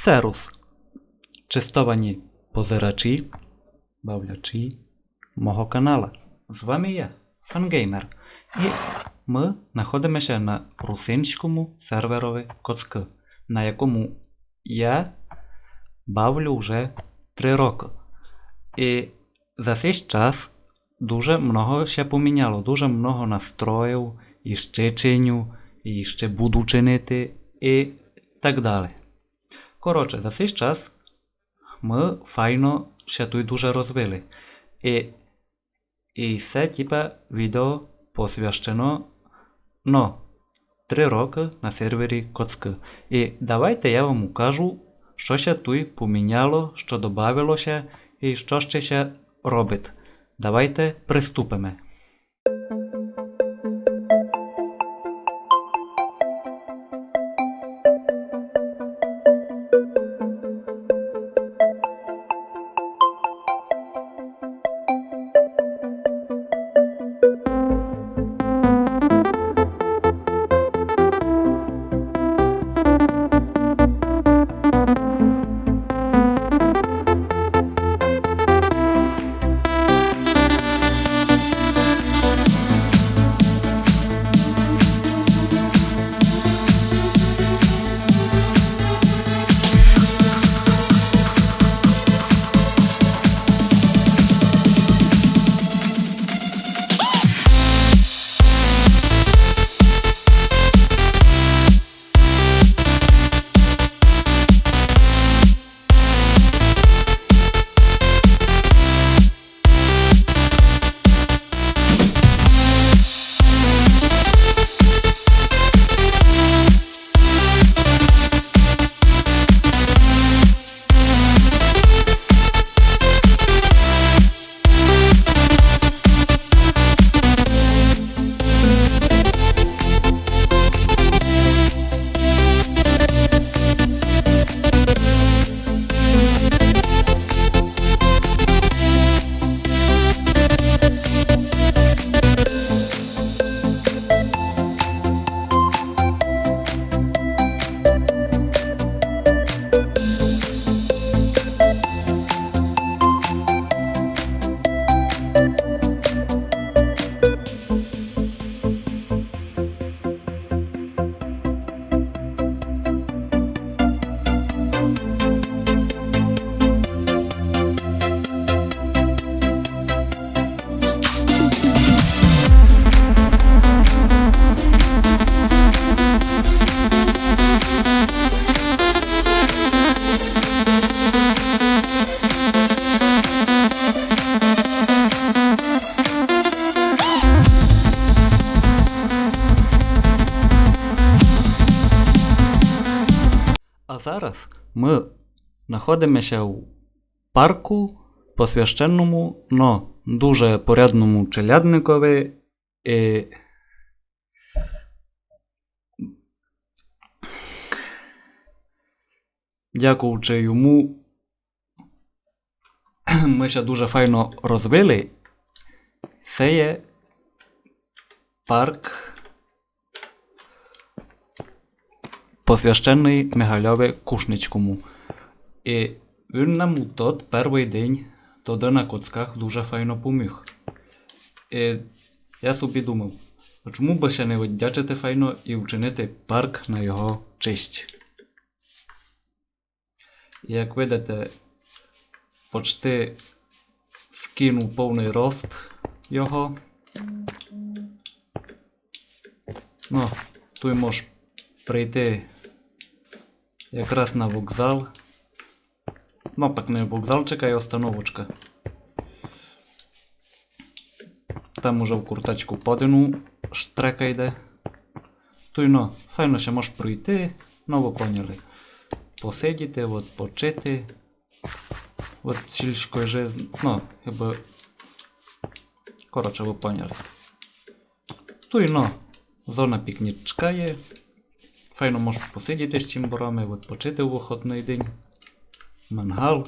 Серус. Чистовані позирачі, бавлячі мого канала. З вами я, Фангеймер. І ми знаходимося на русинському серверові Коцки, на якому я бавлю вже 3 роки. І за цей час дуже много ще поміняло, дуже много настроїв, і ще чиню, і ще буду чинити, і так далі. Коротше, за цей час ми файно ще тут дуже розвили. І це типа відео посвящено 3 роки на сервері Коцки. І давайте я вам укажу, що ще тут поміняло, що добавилося і що ще робить. Давайте приступимо. А зараз ми знаходимося у парку, посвященному, дуже порядному челядникові. І дякуючи йому, ми ще дуже файно розвили. Це є парк, посвящений Михайлові Кушницькому. І він нам у тот перший день туди на Коцках дуже файно поміг. І я собі думав, чому би ще не віддячити файно і вчинити парк на його честь. І як видите, почти скинув повний рост його. Тут можеш прийти якраз на вокзал. Так не вокзалчик, а остановочка. Там уже в куртачку подину штрека йде. Тут файно ще можеш пройти, ви поняли. Посидіти, відпочити. Сільської жизни, коротше, ви поняли. Тут зона пікнічка є. Файно можеш посидіти з чимборами, відпочити у вихідний день. Мангал.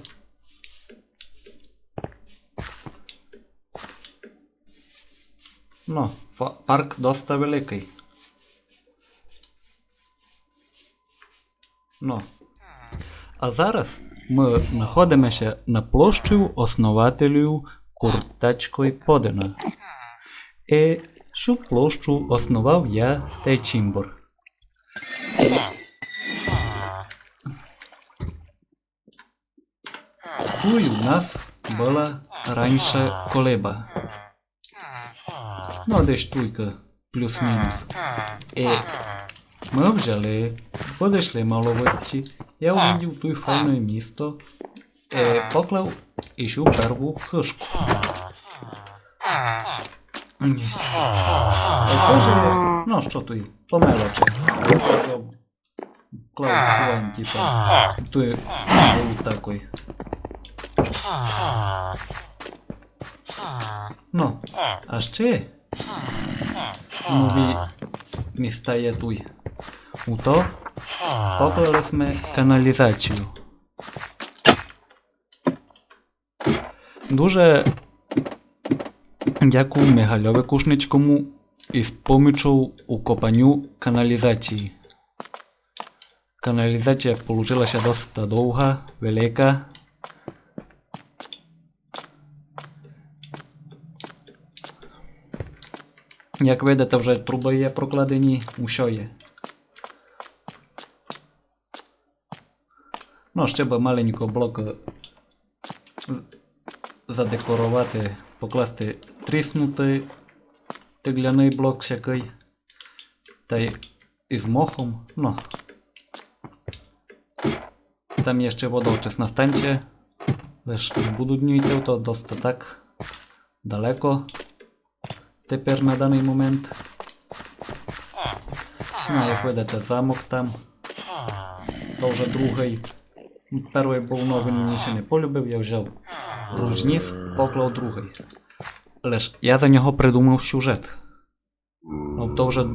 Парк доста великий. А зараз ми знаходимося на площу основателю Куртачкої Подина. І цю площу основав я Тейчимбор. Тут у нас була раніше колиба. Ну, десь туйка, плюс-мінус. І ми взяли, подійшли маловидці, я увидів тут файне місто, і поклав іщу перву хишку. Каже, ну що тут, по мелочі. Клав фуен, типа, тут був такий. Ну, а ще нові міста є тут. У то поклали ми каналізацію. Дуже дякую Михайлові Кушницькому із помічю у копанню каналізації. Каналізація получилася досить довга, велика. Як видите, вже труби є прокладені, усе є. Ну, ще би маленько блок задекорувати, покласти тріснутий тегляний блок всякий, та й із мохом, ну. Там є ще водоочисна станція, лиш не буду дню йти, то досить так далеко тепер на даний момент. Ну, як видите, замок там, то вже другий. Перший був, но він мені ще не полюбив, я взяв ружніс, поклав другий. Лиш я за нього придумав сюжет. Ну, то вже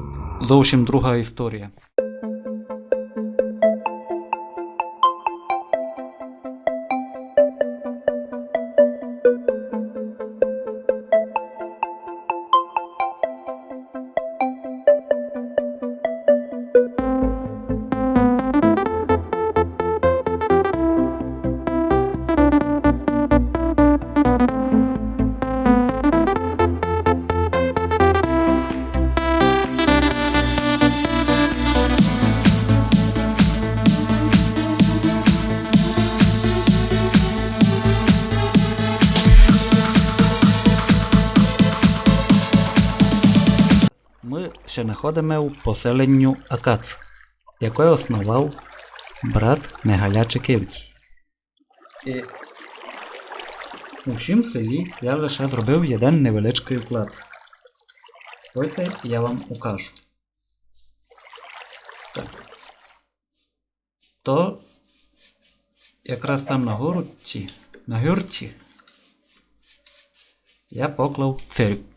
зовсім друга історія. Ми ще знаходимо у поселенню Акац, яке основав брат Михайла Чеківський. І у цьому селі я лише зробив один невеличкий вклад. Давайте я вам укажу. Так. То якраз там на гурті я поклав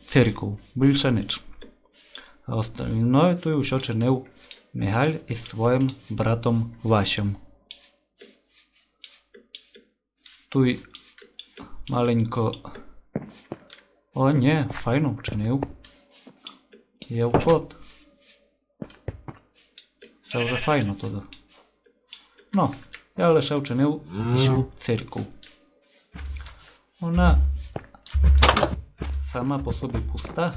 церкву, більше ніч. А остальное то усе чинив Михайло із своїм братом Васем. Тут маленько... О, ні, файно вчинив. Є вход. Все вже файно туди. Ну, я лише вчинив цю церкву. Вона сама по собі пуста.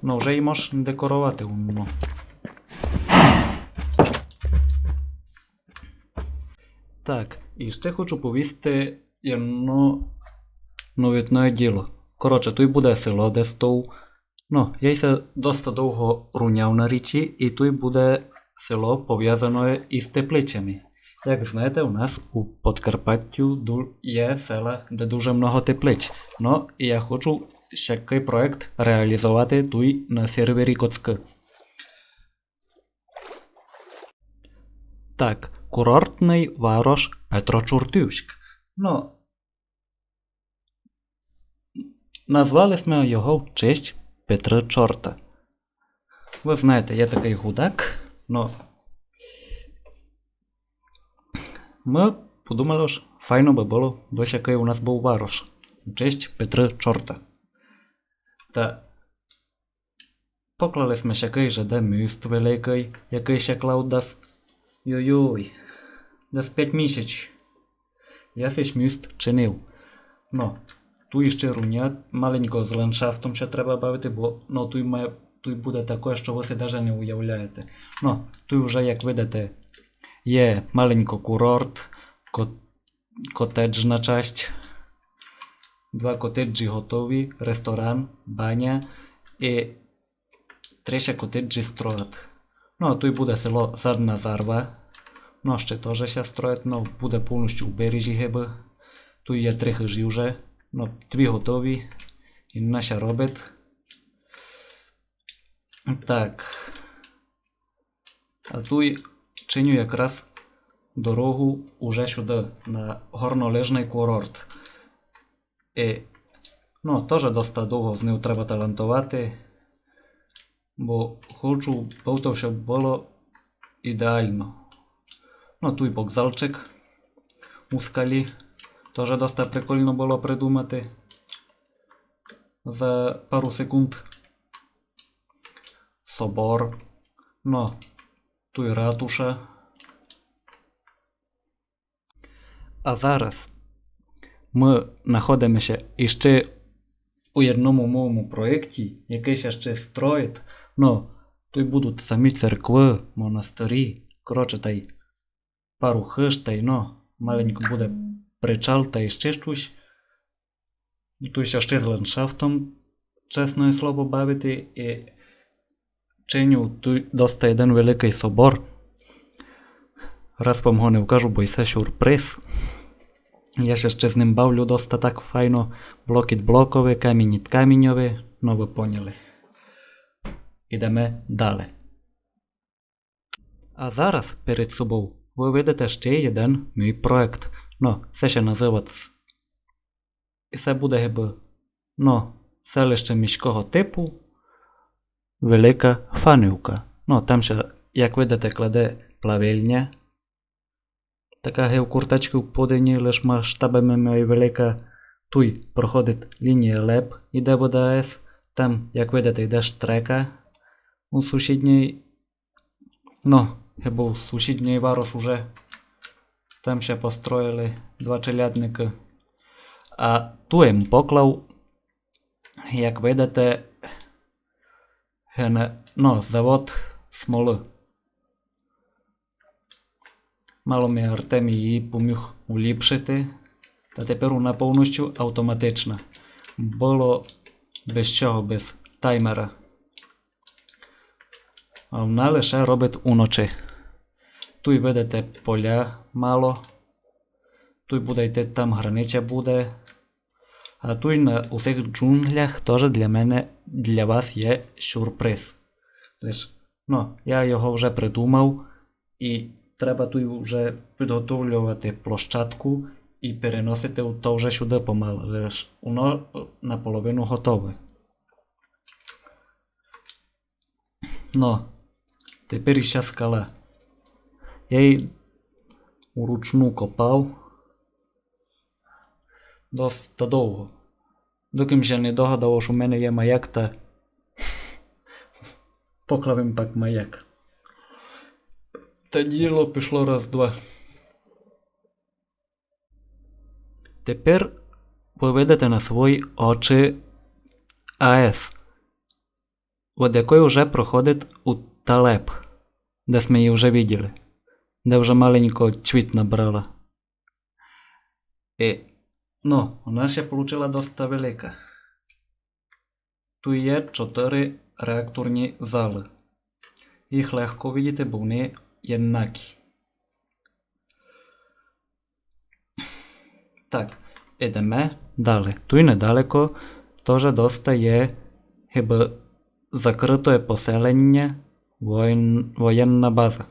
Ну, вже її можеш декорувати умно. Так, і ще хочу повісти одно новітне діло. Коротше, тут буде село, де стов. Ну, я ся досить довго руняв на річі, і тут буде село пов'язане із теплицями. Як знаєте, у нас у Подкарпаттю є села, де дуже много теплиць. Ну, і я хочу такий проект реалізувати тут на сервері Коцки. Так, курортний варош Петро-Чортівськ. Ну, назвали ми його в честь Петра Чорта. Ви знаєте, є такий гудак, но ми подумали, що файно би було, бо який у нас був варош в честь Петра Чорта. Та поклали ми який же де міст великий, який ще клав дасть. Йой-йой. десь 5 місяців. Я цей міст чинив. Ну, тут ще руня маленького з ландшафтом ще треба бавити, бо ну, тут буде таке, що ви си навіть не уявляєте. Ну, тут вже, як видите, є маленько курорт, котеджна часть. 2 котеджі готові, ресторан, баня і 3 ще котеджі строять. Ну, а тут буде село Задна Зарва. Ну, ще теж ще строять, ну, буде повністю у бережі гиби. Тут є 3 хижі вже, ну, 2 готові, і наша робить. Так. А тут чиню якраз дорогу уже сюди, на горнолижний курорт. І, ну, теж досить довго з ним треба талантувати, бо хочу, щоб було ідеально. Ну, тут вокзалчик у скалі, теж досить прикольно було придумати за пару секунд. Собор, ну, тут ратуша. А зараз ми знаходимося іще у одному моєму проєкті, який ще строїть. Ну, тут будуть самі церкви, монастирі, коротше, та й пару хиж, та й, ну, маленько буде причал, та й ще щось. Тут ще з ландшафтом, чесне слово, бавити, і чиню тут досить один великий собор. Раз вам його не вкажу, бо це сюрприз. Я ще з ним бавлю досить так файно. Блок від блоковий, камінь від каміньовий. Ну, ви поняли. Ідемо далі. А зараз перед собою ви видите ще один мій проект. Ну, це ще називається. І це буде гиби, ну, селище міського типу Велика Фанівка. Ну, там ще, як видите, кладе плавильня. Така геокуртачка в подині, лиш масштабами має велика. Тут проходить лінія ЛЕП, іде вода АЕС. Там, як видите, йде штрека у сусідній. Ну, хіба у сусідній варош уже. Там ще построїли 2 челядники. А ту їм поклав, як видите, ну, завод смоли. Мало ми Артемій її поміг уліпшити, та тепер вона повністю автоматична. Було без чого, без таймера. А вона лише робить уночі. Тут видите поля мало. Тут буде йти, там границя буде. А тут у цих джунглях теж для вас є сюрприз. Тож, ну, я його вже придумав і треба тут вже підготовлювати площадку і переносити то вже сюди помалу. Лиш воно наполовину готове. Ну, тепер іще скала. Я її вручну копав досить довго. Доки ще не догадав, що в мене є маяк, та поклав їм пак маяк. Та діло пішло раз-два. Тепер ви видите на свої очі АЕС, від якої вже проходить у Талеп, де ми її вже бачили, де вже маленько цвіт набрала. І, ну, вона ще вийшла досить велика. Тут є 4 реакторні зали. Їх легко видіти, бо вони єднакі. Так, ідемо далі. Тут недалеко теж досить є хіба закрите поселення, воєнна база.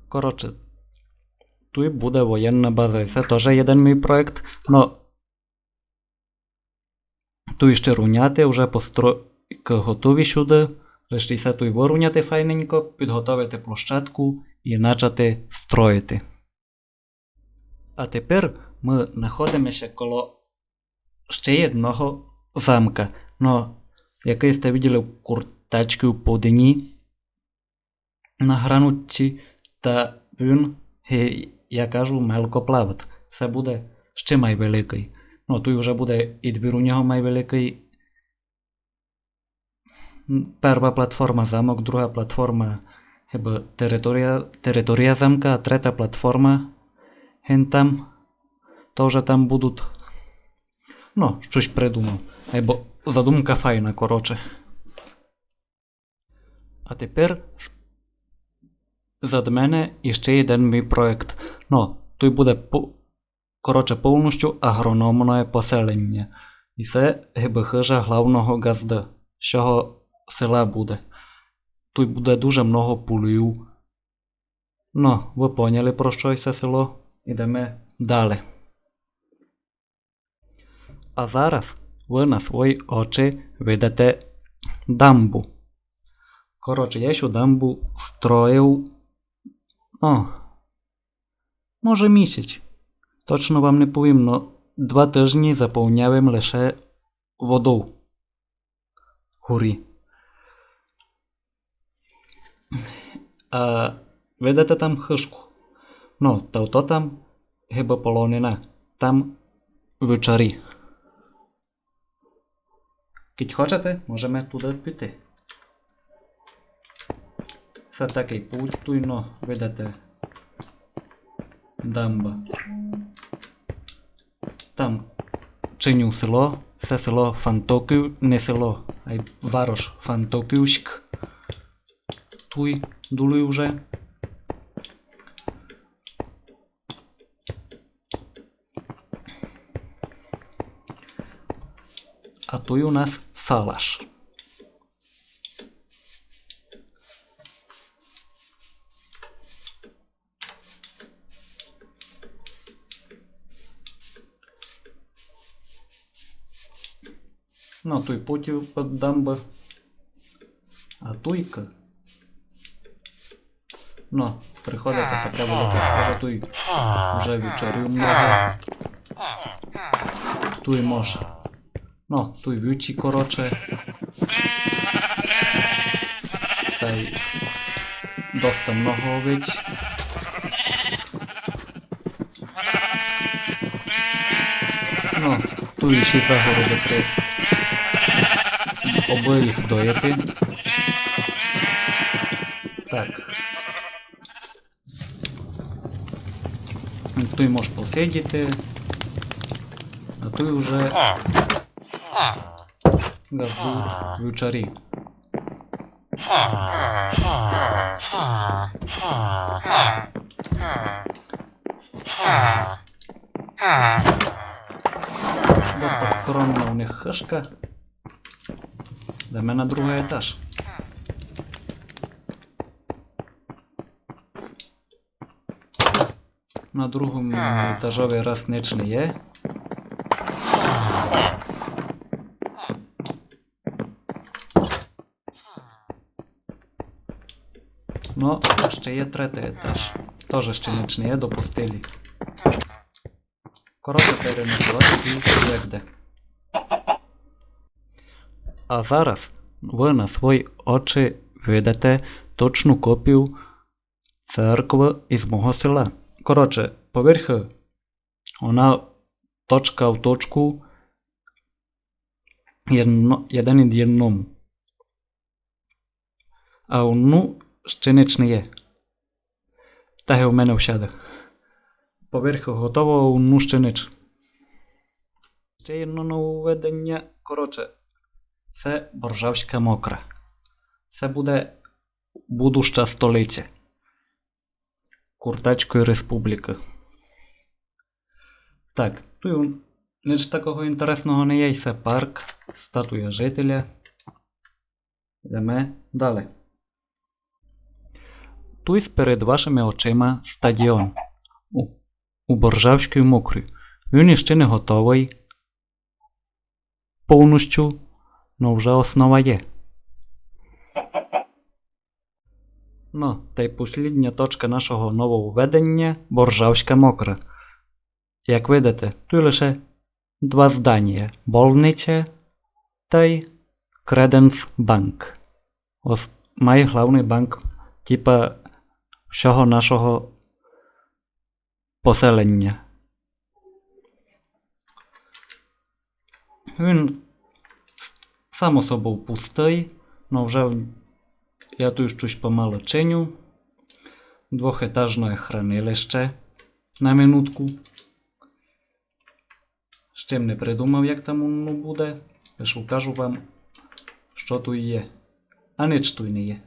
Коротше, тут буде воєнна база. І це теж один мій проєкт. Но тут ще руняти, вже постройки готові сюди. Лише це тут вируняти файненько, підготовити площадку і почати строїти. А тепер ми знаходимося коло ще одного замка. Ну, який сте бачили куртачки в подині на гранутці, та він, я кажу, мелкоплават. Це буде ще майвеликий. Ну, тут вже буде і двір у нього майвеликий. Перша платформа замок, друга платформа хіба територія замка, а третя платформа там. То вже там будуть. Ну, щось придумав. Або задумка файна, коротше. А тепер зад мене іще один мій проект. Ну, тут буде, коротше, повністю агрономне поселення. І це хижа главного газда, що села буде. Тут буде дуже много полів. Ну, ви поняли, про що це село? Ідемо далі. А зараз ви на свої очі видите дамбу. Коротше, я цю дамбу строїв, може місяць. Точно вам не повім, но 2 тижні заповнявим лише водою. Горі. А видите там хишку? Ну, то там хіба полонина. Там вичарі. Кіть хочете, можемо туди піти. Це такий путь, туйно, видите, дамба. Там чиню село, це село Фантоків, не село, а й варош Фантоківськ. Туй долуй вже. А туй у нас Салаш. Ну, той потів під дамба. А туйка. Ну, приходите, то треба буде, може той вже вечерю много. Туй може. Ну, туй вючі, коротше. Та й доста много овець. Ну, туй ще загороди треба обоїх доїти. Так. Той можеш посидіти, а той вже газду вівчарі. Доста скромна у них хишка. Йдемо на другий етаж. На другому етажові раз ніч не є. Ну, ще є третій етаж. Тоже ще ніч не є до постелі. Коротше, переночувати і як де. А зараз ви на свої очі видите точну копію церкви із мого села. Коротше, поверхи, вона точка в точку один від одному. А воно ще ніч не є. Так і у мене всяде. Поверхи готово, воно ще ніч. Ще одне нововведення. Коротше, це Боржавська Мокра. Це буде будуща столиця Куртацької республіки. Так, тут ніч такого інтересного не є, це парк, статуя жителя. Йдемо далі. Тут перед вашими очима стадіон у Боржавській Мокрій. Він ще не готовий повністю, но вже основа є. Ну, та й послідня точка нашого нововведення – Боржавська Мокра. Як видите, тут лише 2 здання – больниця та й Креденсбанк. Ось має головний банк, типа всього нашого поселення. Він само собою пустий, но вже я тут щось помало чиню. Двохетажне хранилище на минутку. Ще не придумав, як там воно буде. Лише покажу вам, що тут є. А ніч тут не є.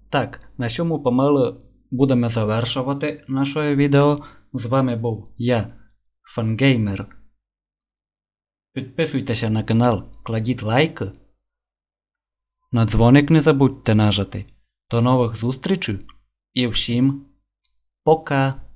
Так, на цьому помалу будемо завершувати наше відео. З вами був я, Фангеймер. Підписуйтеся на канал, кладіть лайки. На дзвоник не забудьте нажати. До нових зустрічей і всім пока!